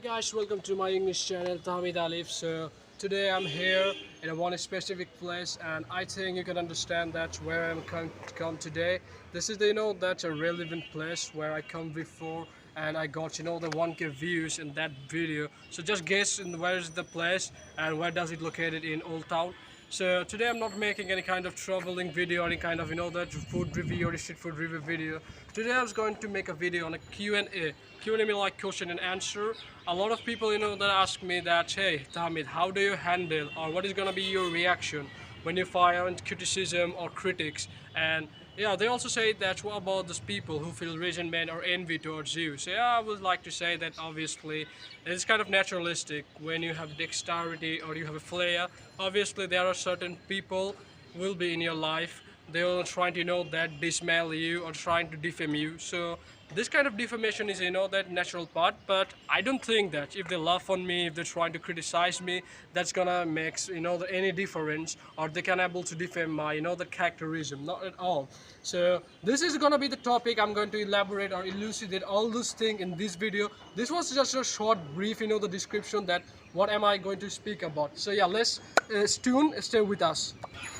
Guys, welcome to my English channel tahmedalif. So today I'm here in a one specific place, and I think you can understand that where I'm come today. This is that's a relevant place where I come before, and I got the 1K views in that video. So just guess where is the place and where does it located in Old Town. So today I'm not making any kind of traveling video or any kind of that food review or street food review video. Today I was going to make a video on a Q&A. Q&A mean like question and answer. A lot of people that ask me that, hey Tahmid, how do you handle or what is gonna be your reaction when you find criticism or critics? And yeah, they also say that what about those people who feel resentment or envy towards you? So yeah, I would like to say that obviously it's kind of naturalistic when you have dexterity or you have a flair. Obviously there are certain people will be in your life, they will trying to that dismail you or trying to defame you. So this kind of defamation is that natural part, but I don't think that if they laugh on me, if they're trying to criticize me, that's gonna make any difference, or they can able to defame my the characterism, not at all. So this is gonna be the topic. I'm going to elaborate or elucidate all those things in this video. This was just a short brief the description that what am I going to speak about. So yeah, let's stay with us.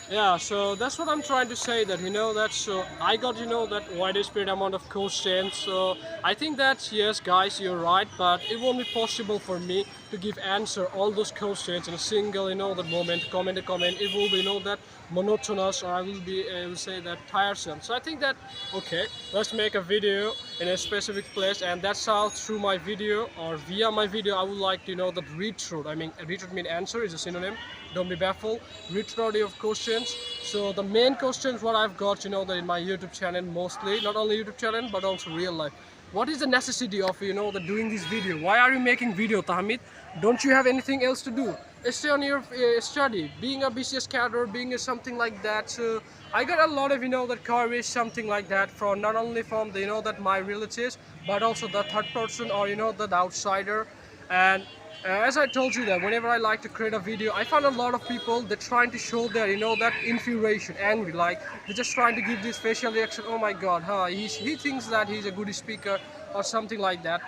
Yeah, so that's what I'm trying to say, that that so I got that widespread amount of questions. So I think that yes guys, you're right, but it won't be possible for me to give answer all those questions in a single that moment, comment to comment. It will be that monotonous, or I will say that tiresome. So I think that okay, let's make a video in a specific place, and that's how through my video or via my video I would like to that read through. I mean read through mean answer is a synonym, don't be baffled. Read through of questions. So the main questions what I've got that in my YouTube channel, mostly not only YouTube channel but also real life. What is the necessity of the doing this video? Why are you making video, Tahmid? Don't you have anything else to do? Stay on your study, being a BCS cadre, being a something like that. So I got a lot of that courage, something like that, from not only from the that my relatives, but also the third person or the outsider. And as I told you that whenever I like to create a video, I find a lot of people they're trying to show their that infuriation, angry, like they're just trying to give this facial reaction. Oh my god, he thinks that he's a good speaker or something like that.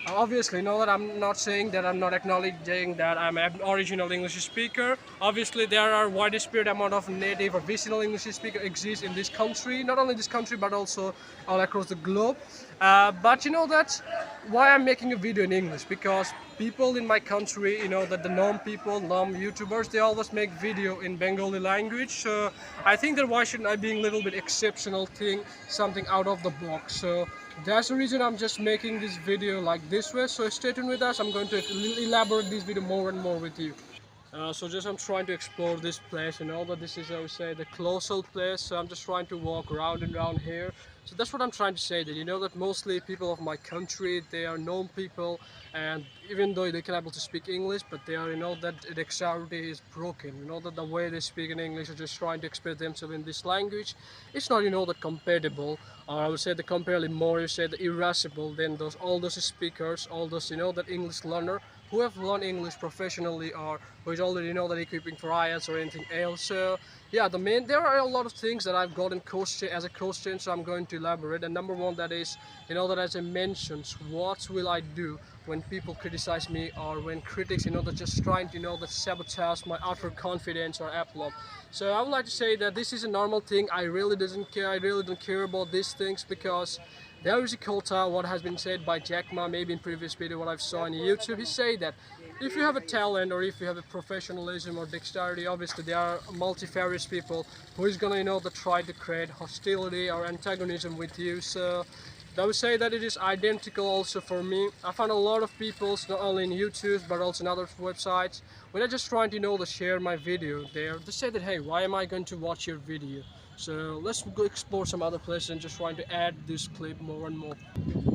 Obviously that I'm not saying that, I'm not acknowledging that I'm an original English speaker. Obviously there are widespread amount of native or vicinal English speaker exist in this country, not only this country but also all across the globe. But that's why I'm making a video in English, because people in my country, that the norm people, norm YouTubers, they always make video in Bengali language. So I think that why shouldn't I being a little bit exceptional thing, something out of the box. So that's the reason I'm just making this video like this way. So stay tuned with us. I'm going to elaborate this video more and more with you. So just I'm trying to explore this place, that this is, I would say, the colossal place. So I'm just trying to walk around and around here. So that's what I'm trying to say, that that mostly people of my country, they are known people, and even though they can able to speak English, but they are that dexterity is broken, that the way they speak in English are just trying to express themselves in this language. It's not that compatible, or I would say the comparatively more, you say the irascible than all those speakers, all those that English learner who have learned English professionally, or who is already that equipping for IELTS or anything else. So yeah, there are a lot of things that I've got in question as a question, so I'm going to elaborate. And number one, that is that as I mentioned, what will I do when people criticize me, or when critics they're just trying to that sabotage my utter confidence or aplomb. So I would like to say that this is a normal thing. I really don't care about these things, because there is a quota, what has been said by Jack Ma, maybe in previous video what I've saw on YouTube. He said that if you have a talent, or if you have a professionalism or dexterity, obviously there are multifarious people who is gonna that try to create hostility or antagonism with you. So I would say that it is identical also for me. I found a lot of people, not only in YouTube but also in other websites, when they're just trying to share my video there. They say that, hey, why am I going to watch your video? So let's go explore some other places and just trying to add this clip more and more.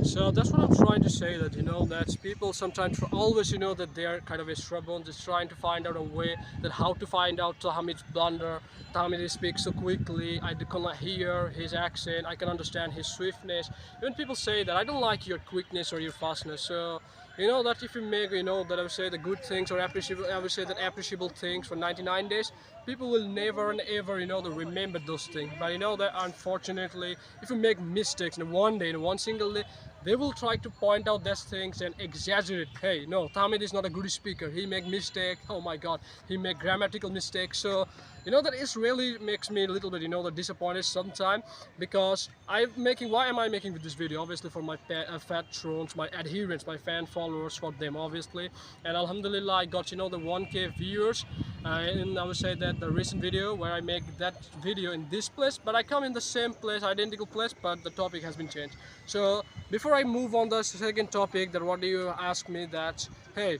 So that's what I'm trying to say, that that people sometimes always that they're kind of a stubborn, just trying to find out a way that how to find out Tahmid's blunder. Tahmid speaks so quickly, I cannot hear his accent, I can understand his swiftness. Even people say that I don't like your quickness or your fastness. So that if you make that I would say the good things or appreciable, I would say that appreciable things for 99 days, people will never and ever remember those things. But that unfortunately, if you make mistakes in one day, in one single day, they will try to point out these things and exaggerate. Hey, no, Tahmed is not a good speaker, he make mistake, oh my god, he make grammatical mistakes. So that is really makes me a little bit disappointed sometimes, because why am I making this video? Obviously for my patrons, my adherents, my fan followers, for them obviously. And alhamdulillah, I got the 1K viewers in, I would say, that the recent video where I make that video in this place, but I come in the same place, identical place, but the topic has been changed. So before I move on the second topic, that what do you ask me that, hey,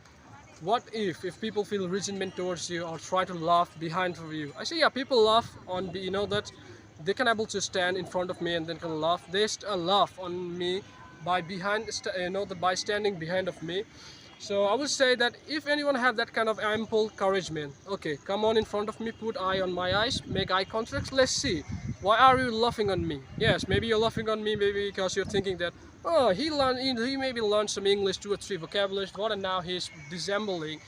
what if people feel resentment towards you or try to laugh behind of you? I say, yeah, people laugh on that they can able to stand in front of me and then can laugh. They laugh on me by by standing behind of me. So I would say that if anyone have that kind of ample encouragement, okay, come on in front of me, put eye on my eyes, make eye contact, let's see. Why are you laughing on me? Yes, maybe you're laughing on me maybe because you're thinking that, oh, he maybe learned some English, 2 or 3 vocabularies, what, and now he's dissembling,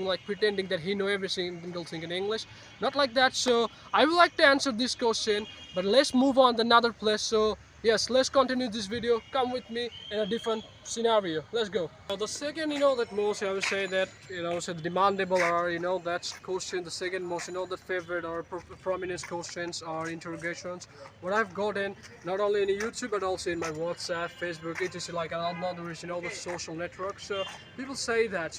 like pretending that he know every single thing in English. Not like that. So I would like to answer this question, but let's move on to another place. So yes, let's continue this video. Come with me in a different scenario. Let's go. Now, the second, that most I would say that, so the demandable or, that question, the second most, that favorite or prominent questions or interrogations, what I've gotten, not only in YouTube, but also in my WhatsApp, Facebook, etc. like another, the social networks. So people say that,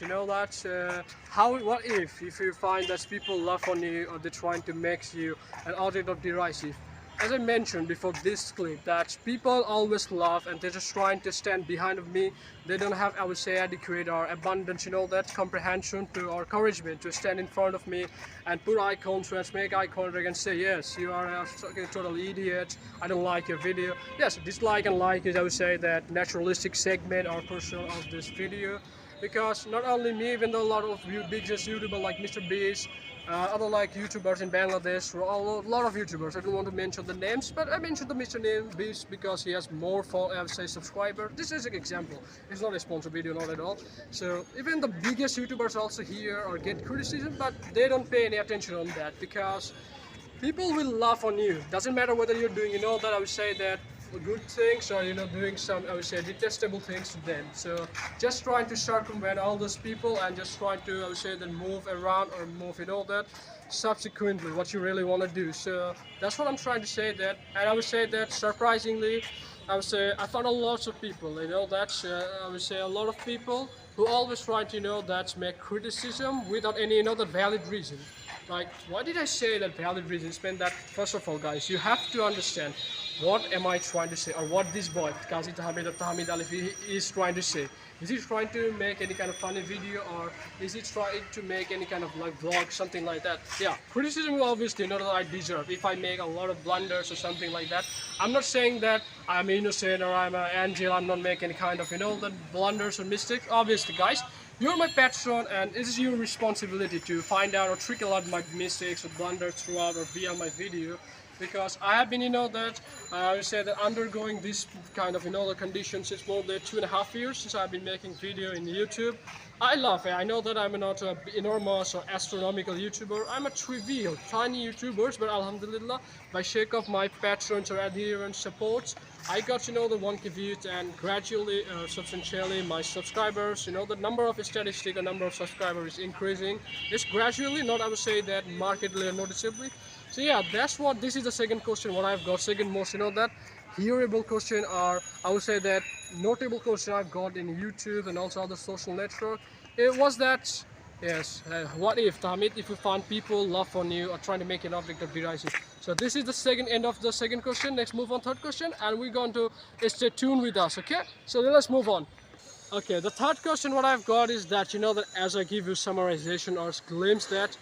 what if you find that people laugh on you or they're trying to make you an object of derisive? As I mentioned before this clip, that people always laugh and they're just trying to stand behind of me. They don't have, I would say, adequate or abundant, that comprehension or encouragement to stand in front of me and put eye contact, make eye contact and say, yes, you are a total idiot, I don't like your video. Yes, dislike and like is, I would say, that naturalistic segment or portion of this video. Because not only me, even though a lot of biggest YouTubers like mrbeast, other like YouTubers in Bangladesh, a lot of YouTubers, I don't want to mention the names, but I mentioned the mrbeast because he has more, I would say, subscribers. This is an example, it's not a sponsored video, not at all. So even the biggest YouTubers also hear or get criticism, but they don't pay any attention on that, because people will laugh on you. Doesn't matter whether you're doing, that I would say that good things or doing some, I would say, detestable things to them. So just trying to circumvent all those people and just trying to, I would say, then move around or move that subsequently what you really want to do. So that's what I'm trying to say that. And I would say that surprisingly, I would say I found a lot of people, that's I would say a lot of people who always try to that make criticism without any that valid reason. Like, why did I say that valid reasons? Mean that, first of all, guys, you have to understand what am I trying to say, or what this boy, tahmedalif, is trying to say. Is he trying to make any kind of funny video, or is he trying to make any kind of like vlog, something like that? Yeah, criticism obviously not that I deserve. If I make a lot of blunders or something like that, I'm not saying that I'm innocent or I'm an angel. I'm not making any kind of the blunders or mistakes. Obviously, guys, you're my patron, and it is your responsibility to find out or trickle out my mistakes or blunders throughout or via my video. Because I have been, that I would say that undergoing this kind of, the conditions. It's more than 2.5 years since I've been making video in YouTube. I love it. I know that I'm not an enormous or astronomical YouTuber. I'm a trivial, tiny YouTuber, but alhamdulillah, by shake of my patrons or adherents supports, I got, the 1K views, and gradually, substantially, my subscribers, the number of statistics, the number of subscribers is increasing. It's gradually, not I would say that markedly or noticeably. So yeah, that's what, this is the second question what I've got, second most, that hearable question, or I would say that notable question I've got in YouTube and also other social network. It was that, yes, what if, Tahmed, if you find people laugh on you or trying to make an object of derisive? So this is the second end of the second question. Next move on third question, and we're going to stay tuned with us, okay? So let's move on. Okay, the third question what I've got is that, that as I give you summarization or glimpse that,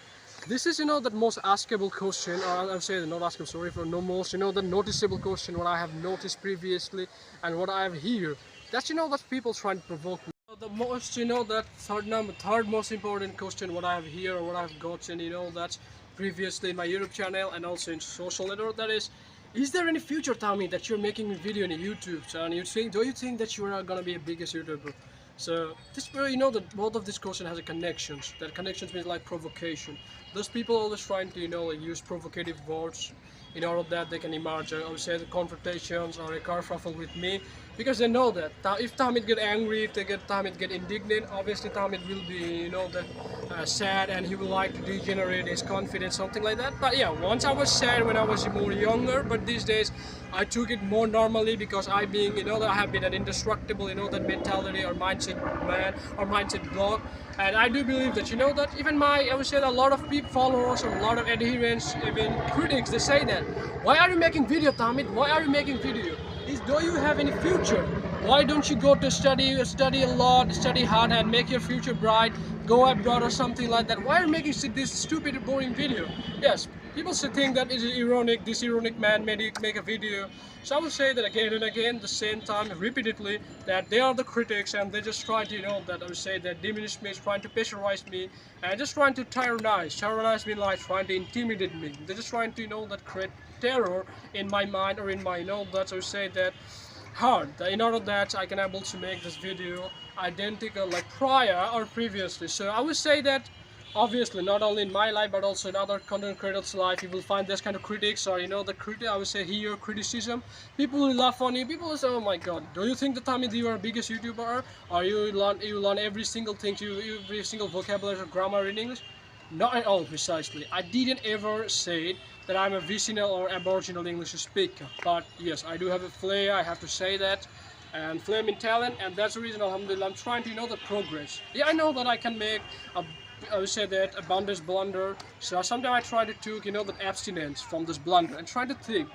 this is, the most askable question, or I would say not askable, sorry, for no most, the noticeable question what I have noticed previously and what I have here. That's, that people trying to provoke me. The most, that third most important question what I have here or what I've gotten, that's previously in my YouTube channel and also in social network, that is there any future, Tahmed, that you're making a video on YouTube? So, and do you think that you are gonna be a biggest YouTuber? So this, that both of these questions has a connections. That connections means like provocation. Those people always trying to use provocative words in order that they can emerge. I would say the confrontations or a kerfuffle with me. because they know that if Tahmid get angry, if Tahmid get indignant, obviously Tahmid will be, that sad, and he will like to degenerate his confidence, something like that. But yeah, once I was sad when I was more younger, but these days I took it more normally, because I being, that I have been an indestructible, that mentality or mindset man or mindset blog. And I do believe that, that even I would say that a lot of people, followers, or a lot of adherents, even critics, they say that, why are you making video, Tahmid? Why are you making video? Do you have any future? Why don't you go to study a lot, study hard, and make your future bright, go abroad or something like that? Why are you making this stupid, boring video? Yes, people should think that it is ironic, this ironic man make a video. So I would say that again and again, the same time, repeatedly, that they are the critics, and they just try to, that I would say that diminish me, trying to pressurize me, and just trying to tyrannize me, like trying to intimidate me. They're just trying to, that create terror in my mind, or in my, that I would say that hard. In order that I can able to make this video identical like prior or previously. So I would say that obviously not only in my life but also in other content creators' life, you will find this kind of critics, or the critic, I would say here, criticism. People will laugh on you. People will say, oh my god, do you think that Tahmid you are biggest YouTuber, or you learn every single thing, every single vocabulary or grammar in English? Not at all, precisely. I didn't ever say that I'm a vicinal or aboriginal English speaker. But yes, I do have a flair, I have to say that. And flame in talent, and that's the reason, alhamdulillah, I'm trying to the progress. Yeah, I know that I can make I would say that abundance blunder. So sometimes I try to take the abstinence from this blunder and try to think,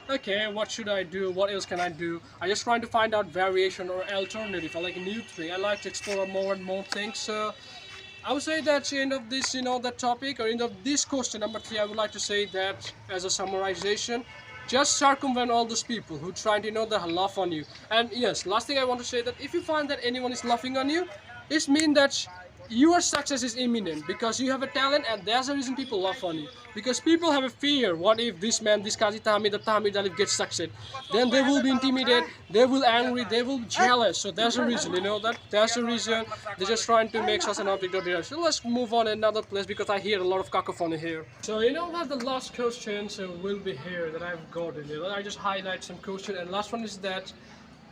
okay, what should I do? What else can I do? I just trying to find out variation or alternative. I like a new thing. I like to explore more and more things. So I would say that end of this, that topic, or end of this question number 3, I would like to say that as a summarization, just circumvent all those people who try to that laugh on you. And yes, last thing I want to say, that if you find that anyone is laughing on you, it means that your success is imminent, because you have a talent, and that's the reason people laugh on you. Because people have a fear, what if this man, this Qazi Tahmid, the tahmedalif gets success? Then they will be intimidated, they will angry, they will jealous. So that's the reason, that's the reason they're just trying to make such an object of their. So let's move on another place, because I hear a lot of cacophony here. So what, the last question will be here that I've gotten. I just highlight some question, and last one is that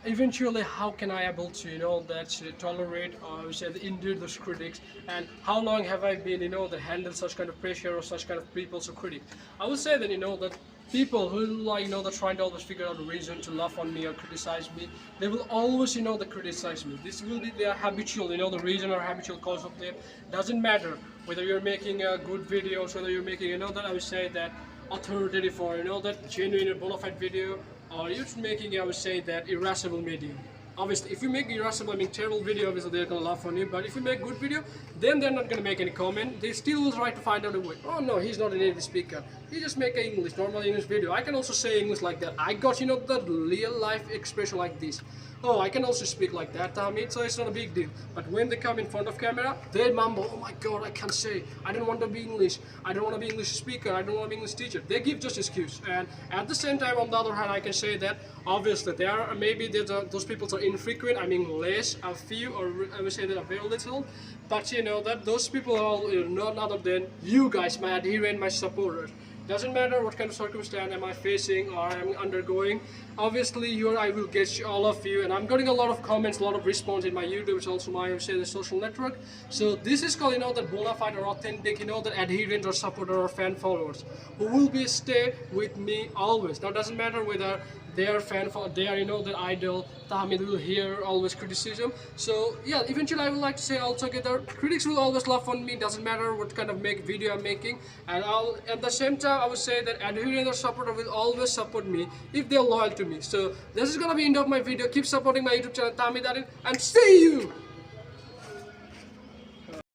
eventually how can I able to tolerate, or I would say endure those critics, and how long have I been that handle such kind of pressure or such kind of people, so critics. I would say that that people who like they're trying to always figure out a reason to laugh on me or criticize me, they will always they criticize me. This will be their habitual the reason or habitual cause of them. Doesn't matter whether you're making good videos, whether you're making that I would say that authoritative or that genuine or bona fide video, or you're making, I would say, that irascible medium. Obviously, if you make irascible, terrible video, obviously they're gonna laugh on you. But if you make good video, then they're not gonna make any comment. They still will try to find out a way. Oh no, he's not a native speaker. He just make an normal English video. I can also say English like that. I got the real life expression like this. Oh, I can also speak like that, Tahmid, so it's not a big deal. But when they come in front of camera, they mumble, oh my god, I can't say, I don't want to be English, I don't want to be English speaker, I don't want to be English teacher. They give just excuse. And at the same time, on the other hand, I can say that obviously there are maybe those people are infrequent, less, a few, or I would say that a very little. But that those people are not other than you guys, my adherent, my supporters. Doesn't matter what kind of circumstance am I facing or I'm undergoing. Obviously, I will get all of you, and I'm getting a lot of comments, a lot of response in my YouTube. It's also my the social network. So this is called that bona fide or authentic, that adherent or supporter or fan followers who will be stay with me always. Now doesn't matter whether they are they are the idol. Tahmid will hear always criticism. So yeah, eventually I would like to say altogether, critics will always laugh on me. Doesn't matter what kind of video I'm making, and at the same time I would say that adherent or supporter will always support me if they're loyal to me. So this is gonna be end of my video. Keep supporting my YouTube channel, tahmedalif, and see you